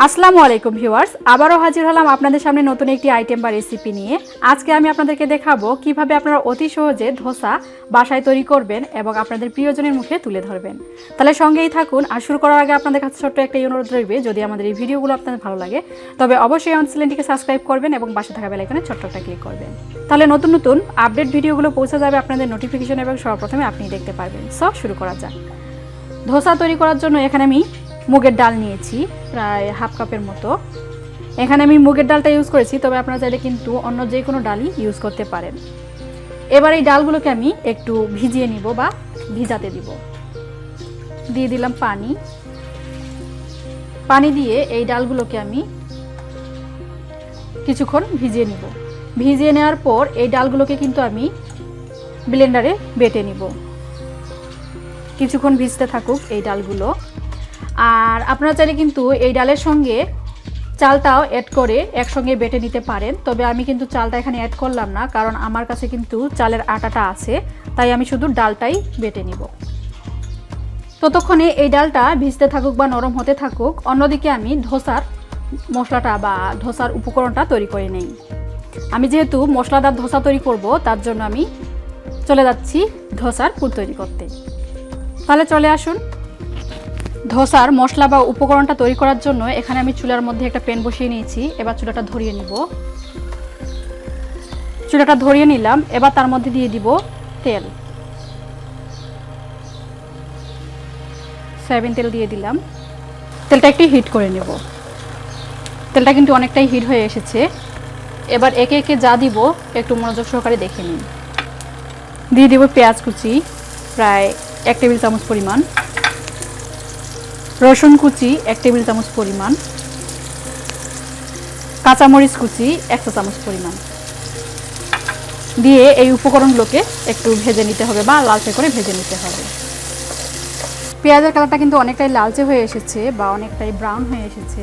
আসসালামু আলাইকুম ভিউয়ার্স, আবারও হাজির হলাম আপনাদের সামনে নতুন একটি আইটেম বা রেসিপি নিয়ে। আজকে আমি আপনাদেরকে দেখাবো কিভাবে আপনারা অতি সহজে ধোসা বাসায় তৈরি করবেন এবং আপনাদের প্রিয়জনের মুখে তুলে ধরবেন। তাহলে সঙ্গেই থাকুন। আর শুরু করার আগে আপনাদের কাছে ছোট্ট একটা অনুরোধ রইবে, যদি আমাদের এই ভিডিওগুলো আপনাদের ভালো লাগে তবে অবশ্যই আমাদের চ্যানেলটিকে সাবস্ক্রাইব করবেন এবং পাশে থাকা বেল আইকনে ছোট্ট একটা ক্লিক করবেন। তাহলে নতুন নতুন আপডেট ভিডিওগুলো পৌঁছে যাবে আপনাদের নোটিফিকেশন এবং সর্বপ্রথমে আপনি দেখতে পারবেন। সো শুরু করা যাক। ধোসা তৈরি করার জন্য এখানে আমি মুগের ডাল নিয়েছি প্রায় হাফ কাপের মতো। এখানে আমি মুগের ডালটা ইউজ করেছি, তবে আপনারা চাইলে কিন্তু অন্য যে কোনো ডালই ইউজ করতে পারেন। এবার এই ডালগুলোকে আমি একটু ভিজিয়ে নিব বা ভিজাতে দিব। দিয়ে দিলাম পানি দিয়ে এই ডালগুলোকে আমি কিছুক্ষণ ভিজিয়ে নিব। ভিজিয়ে নেওয়ার পর এই ডালগুলোকে কিন্তু আমি ব্লেন্ডারে বেটে নিব। কিছুক্ষণ ভিজতে থাকুক এই ডালগুলো। আর আপনারা চাইলে কিন্তু এই ডালের সঙ্গে চালটাও অ্যাড করে একসঙ্গে বেটে নিতে পারেন, তবে আমি কিন্তু চালটা এখানে অ্যাড করলাম না, কারণ আমার কাছে কিন্তু চালের আটাটা আছে, তাই আমি শুধু ডালটাই বেটে নিব। ততক্ষণে এই ডালটা ভিজতে থাকুক বা নরম হতে থাকুক, অন্যদিকে আমি ধোসার মশলাটা বা ধোসার উপকরণটা তৈরি করে নেই। আমি যেহেতু মশলাদার ধোসা তৈরি করব, তার জন্য আমি চলে যাচ্ছি ধোসার পুর তৈরি করতে। তাহলে চলে আসুন। ধোসার মশলা বা উপকরণটা তৈরি করার জন্য এখানে আমি চুলার মধ্যে একটা প্যান বসিয়ে নিয়েছি। এবার চুলাটা ধরিয়ে নিব। চুলাটা ধরিয়ে নিলাম। এবার তার মধ্যে দিয়ে দিব তেল। সয়াবিন তেল দিয়ে দিলাম। তেলটা একটু হিট করে নেব। তেলটা কিন্তু অনেকটাই হিট হয়ে এসেছে। এবার একে একে যা দিব একটু মনোযোগ সহকারে দেখে নিন। দিয়ে দিব পেঁয়াজ কুচি প্রায় 1 টেবিল চামচ পরিমাণ, রসুন কুচি 1 টেবিল চামচ পরিমাণ, কাঁচামরিচ কুচি 1 চা চামচ পরিমাণ দিয়ে এই উপকরণগুলোকে একটু ভেজে নিতে হবে বা লালচে করে ভেজে নিতে হবে। পেঁয়াজের কালারটা কিন্তু অনেকটাই লালচে হয়ে এসেছে বা অনেকটাই ব্রাউন হয়ে এসেছে।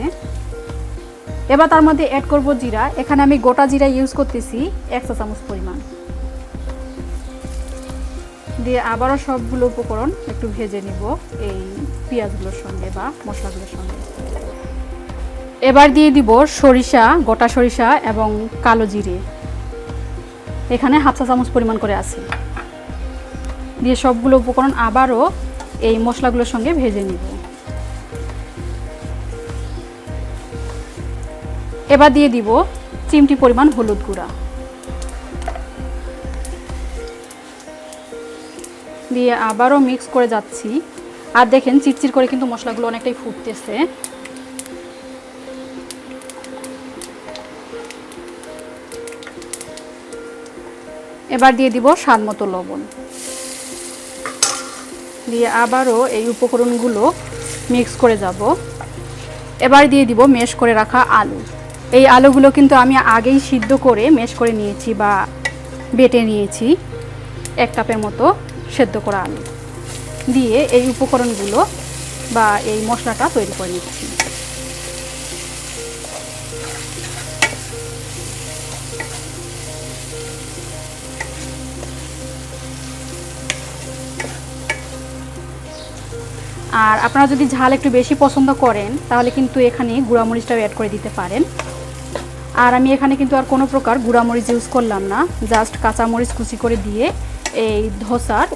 এবার তার মধ্যে অ্যাড করব জিরা। এখানে আমি গোটা জিরা ইউজ করতেছি 1 চা চামচ পরিমাণ দিয়ে আবারও সবগুলো উপকরণ একটু ভেজে নিব এই পেঁয়াজগুলোর সঙ্গে বা মশলাগুলোর সঙ্গে। এবার দিয়ে দিব সরিষা, গোটা সরিষা এবং কালো জিরে। এখানে হাফ চা চামচ পরিমাণ করে আছে। দিয়ে সবগুলো উপকরণ আবারও এই মশলাগুলোর সঙ্গে ভেজে নিব। এবার দিয়ে দিব চিমটি পরিমাণ হলুদ গুঁড়া দিয়ে আবারও মিক্স করে যাচ্ছি। আর দেখেন চিটচিট করে কিন্তু মশলাগুলো অনেকটাই ফুটতেছে। এবার দিয়ে দিব স্বাদ মতো লবণ দিয়ে আবারও এই উপকরণগুলো মিক্স করে যাব। এবার দিয়ে দিব ম্যাশ করে রাখা আলু। এই আলুগুলো কিন্তু আমি আগেই সিদ্ধ করে ম্যাশ করে নিয়েছি বা বেটে নিয়েছি। 1 কাপের মতো সেদ্ধ করা আলু দিয়ে এই উপকরণগুলো বা এই মশলাটা তৈরি করে নিচ্ছি। আর আপনারা যদি ঝাল একটু বেশি পছন্দ করেন তাহলে কিন্তু এখানে গুঁড়ামরিচটাও অ্যাড করে দিতে পারেন। আর আমি এখানে কিন্তু আর কোনো প্রকার গুঁড়ামরিচ ইউজ করলাম না, জাস্ট কাঁচামরিচ কুচি করে দিয়ে এই ধোসার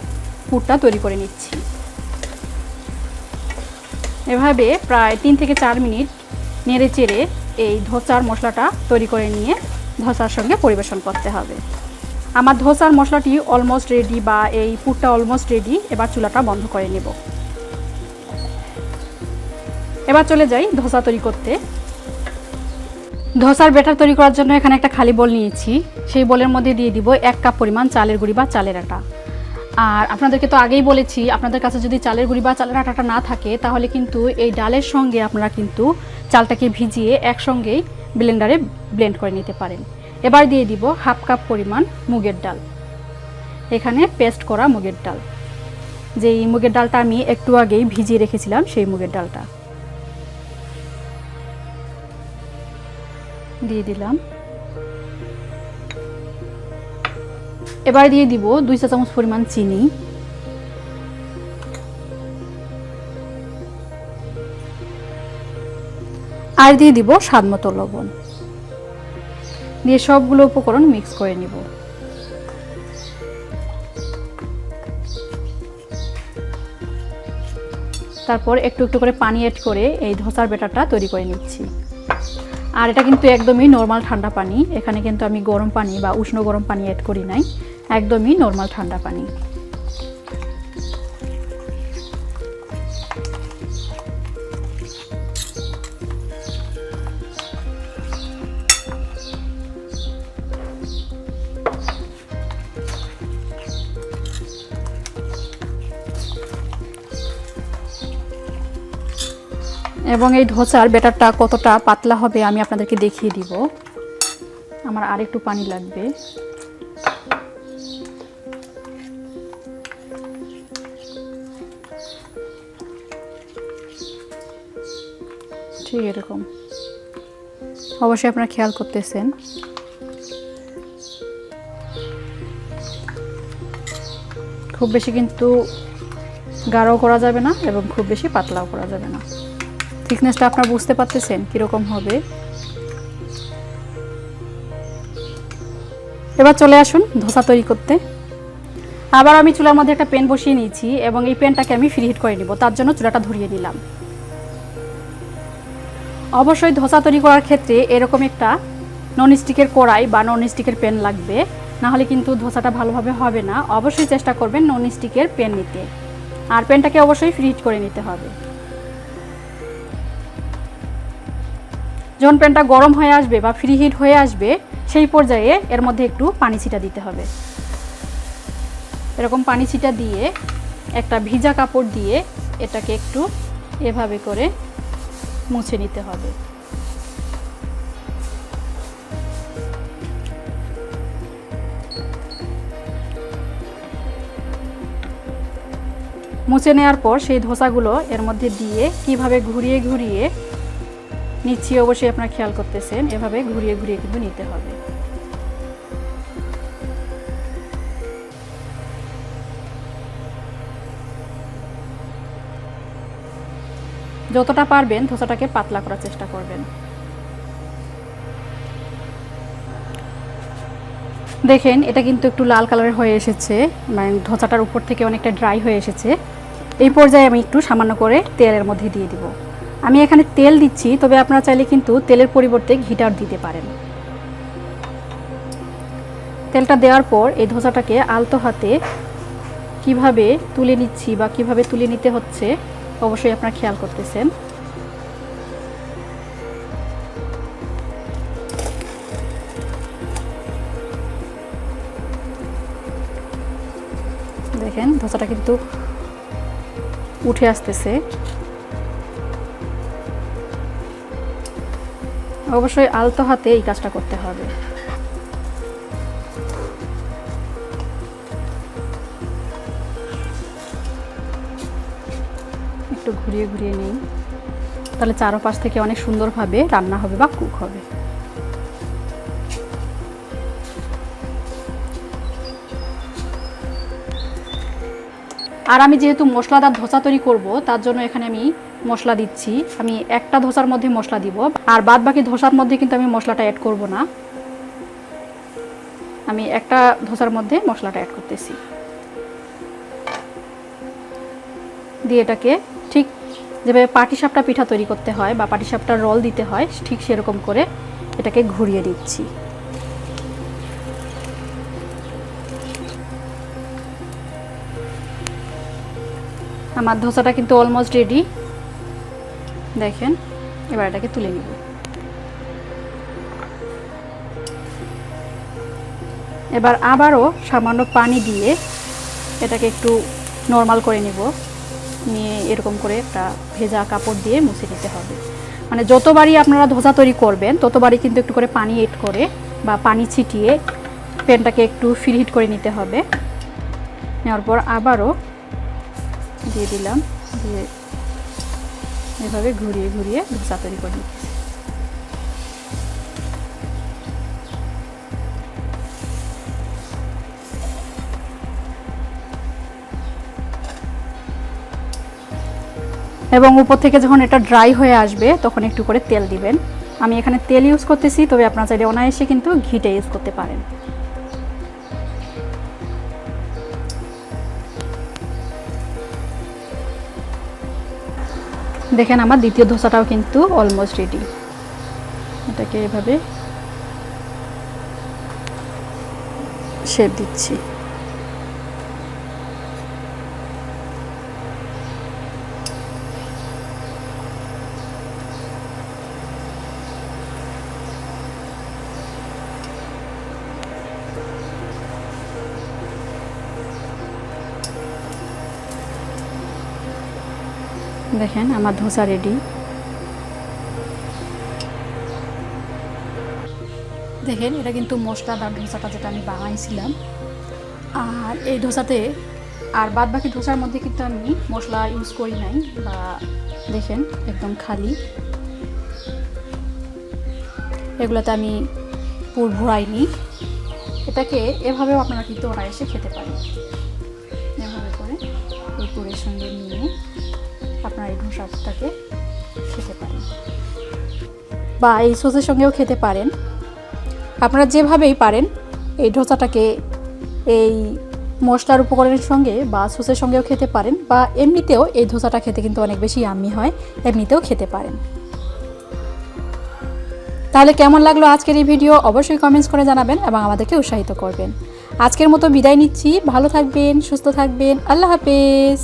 পুরটা তৈরি করে নিচ্ছি। এভাবে প্রায় 3 থেকে 4 মিনিট নেড়ে চেড়ে এই ধোসার মশলাটা তৈরি করে নিয়ে ধোসার সঙ্গে পরিবেশন করতে হবে। আমার ধোসার মশলাটি অলমোস্ট রেডি বা এই পুরটা অলমোস্ট রেডি। এবার চুলাটা বন্ধ করে নেব। এবার চলে যাই ধোসা তৈরি করতে। ধোসার ব্যাটার তৈরি করার জন্য এখানে একটা খালি বোল নিয়েছি। সেই বোলের মধ্যে দিয়ে দিব 1 কাপ পরিমাণ চালের গুঁড়ি বা চালের আটা। আর আপনাদেরকে তো আগেই বলেছি, আপনাদের কাছে যদি চালের গুঁড়ি বা চালের আটাটা না থাকে তাহলে কিন্তু এই ডালের সঙ্গে আপনারা কিন্তু চালটাকে ভিজিয়ে একসঙ্গেই ব্লেন্ডারে ব্লেন্ড করে নিতে পারেন। এবার দিয়ে দিব হাফ কাপ পরিমাণ মুগের ডাল। এখানে পেস্ট করা মুগের ডাল, যেই মুগের ডালটা আমি একটু আগেই ভিজিয়ে রেখেছিলাম সেই মুগের ডালটা দিয়ে দিলাম। এবার দিয়ে দিব 2 চা চামচ পরিমাণ চিনি আর দিয়ে দিব স্বাদমতো লবণ, দিয়ে সবগুলো উপকরণ মিক্স করে নিব। তারপর একটু একটু করে পানি অ্যাড করে এই ধোসার ব্যাটারটা তৈরি করে নিচ্ছি। আর এটা কিন্তু একদমই নর্মাল ঠান্ডা পানি, এখানে কিন্তু আমি গরম পানি বা উষ্ণ গরম পানি অ্যাড করি নাই, একদমই নর্মাল ঠান্ডা পানি। এবং এই ধোসার ব্যাটারটা কতটা পাতলা হবে আমি আপনাদেরকে দেখিয়ে দিব। আমার আর একটু পানি লাগবে। ঠিক এরকম, অবশ্যই আপনারা খেয়াল করতেছেন। খুব বেশি কিন্তু গাঢ়ও করা যাবে না এবং খুব বেশি পাতলাও করা যাবে না। থিকনেসটা আপনারা বুঝতে পারতেছেন কীরকম হবে। এবার চলে আসুন ধোসা তৈরি করতে। আবার আমি চুলার মধ্যে একটা প্যান বসিয়ে নিয়েছি এবং এই প্যানটাকে আমি ফ্রি হিট করে নিব, তার জন্য চুলাটা ধরিয়ে নিলাম। অবশ্যই ধোসা তৈরি করার ক্ষেত্রে এরকম একটা ননস্টিকের কড়াই বা ননস্টিকের প্যান লাগবে, না হলে কিন্তু ধোসাটা ভালোভাবে হবে না। অবশ্যই চেষ্টা করবেন ননস্টিকের প্যান নিতে, আর প্যানটাকে অবশ্যই ফ্রি হিট করে নিতে হবে। যখন প্যানটা গরম হয়ে আসবে বা ফ্রি হিট হয়ে আসবে, সেই পর্যায়ে এর মধ্যে একটু পানি ছিটা দিতে হবে। এরকম পানি ছিটা দিয়ে একটা ভিজা কাপড় দিয়ে এটাকে একটু এভাবে করে মুছে নিতে হবে। মুছে নেওয়ার পর সেই ধোসাগুলো এর মধ্যে দিয়ে কিভাবে ঘুরিয়ে ঘুরিয়ে নিচ্ছি অবশ্যই আপনারা খেয়াল করতেছেন, এভাবে ঘুরিয়ে ঘুরিয়ে কিন্তু নিতে হবে। যতটা পারবেন ধোসাটাকে পাতলা করার চেষ্টা করবেন। দেখেন এটা কিন্তু একটু লাল কালারের হয়ে এসেছে, মানে ধোসাটার উপর থেকে অনেকটা ড্রাই হয়ে এসেছে। এই পর্যায়ে আমি একটু সামান্য করে তেলের মধ্যে দিয়ে দিব। আমি এখানে তেল দিচ্ছি, তবে আপনারা চাইলে কিন্তু তেলের পরিবর্তে ঘিটার দিতে পারেন। তেলটা দেওয়ার পর এই ধোসাটাকে আলতো হাতে কিভাবে তুলে নিচ্ছি বা কিভাবে তুলে নিতে হচ্ছে অবশ্যই আপনারা খেয়াল করতেছেন। দেখেন ধোসাটা কিন্তু উঠে আসতেছে। অবশ্যই আলতো হাতে এই কাজটা করতে হবে। একটু ঘুরিয়ে ঘুরিয়ে নেই, তাহলে চারপাশ থেকে অনেক সুন্দরভাবে রান্না হবে বা কুক হবে। আর আমি যেহেতু মশলাদার ধোসা তৈরি করব, তার জন্য এখানে আমি মশলা দিচ্ছি। আমি একটা ধোসার মধ্যে মশলা দিব, আর বাদ বাকি ধোসার মধ্যে কিন্তু আমি মশলাটা অ্যাড করব না। আমি একটা ধোসার মধ্যে মশলাটা অ্যাড করতেছি। দিয়ে এটাকে ঠিক যেভাবে পাটিসাপটা পিঠা তৈরি করতে হয় বা পাটিসাপটার রোল দিতে হয়, ঠিক সেরকম করে এটাকে ঘুরিয়ে দিচ্ছি। আমার ধোসাটা কিন্তু অলমোস্ট রেডি। দেখেন এবার এটাকে তুলে নিব। এবার আবারও সামান্য পানি দিয়ে এটাকে একটু নরমাল করে নিব, নিয়ে এরকম করে একটা ভেজা কাপড় দিয়ে মুছে নিতে হবে। মানে যতবারই আপনারা ধোসা তৈরি করবেন ততবারই কিন্তু একটু করে পানি এড করে বা পানি ছিটিয়ে প্যানটাকে একটু ফ্রি হিট করে নিতে হবে। নেওয়ার পর আবারও দিয়ে দিলাম, দিয়ে এভাবে ঘুরিয়ে ঘুরিয়ে ধোসা তৈরি করে নিচ্ছি। এবং উপর থেকে যখন এটা ড্রাই হয়ে আসবে তখন একটু করে তেল দিবেন। আমি এখানে তেল ইউজ করতেছি, তবে আপনারা চাইলে অনায়াসে কিন্তু ঘিটা ইউজ করতে পারেন। দেখেন আমার দ্বিতীয় ধোসাটাও কিন্তু অলমোস্ট রেডি। এটাকে এভাবে শেপ দিচ্ছি। দেখেন আমার ধোসা রেডি। দেখেন এটা কিন্তু মশলাদার ধোসাটা যেটা আমি বানাইছিলাম। আর এই ধোসাতে আর বাদ বাকি ধোসার মধ্যে কিন্তু আমি মশলা ইউজ করি নাই, বা দেখেন একদম খালি। এগুলোতে আমি পুর ভরাইনি। এটাকে এভাবেও আপনারা কিন্তু অনায়াসে খেতে পারেন। এভাবে করে এই পুরের সঙ্গে নিয়ে আপনারা এই ধোসাটাকে খেতে পারেন, বা এই সসের সঙ্গেও খেতে পারেন। আপনারা যেভাবেই পারেন এই ধোসাটাকে এই মশলার উপকরণের সঙ্গে বা সসের সঙ্গেও খেতে পারেন, বা এমনিতেও এই ধোসাটা খেতে কিন্তু অনেক বেশি ইয়াম্মি হয়, এমনিতেও খেতে পারেন। তাহলে কেমন লাগলো আজকের এই ভিডিও অবশ্যই কমেন্টস করে জানাবেন এবং আমাদেরকে উৎসাহিত করবেন। আজকের মতো বিদায় নিচ্ছি। ভালো থাকবেন, সুস্থ থাকবেন। আল্লাহ হাফেজ।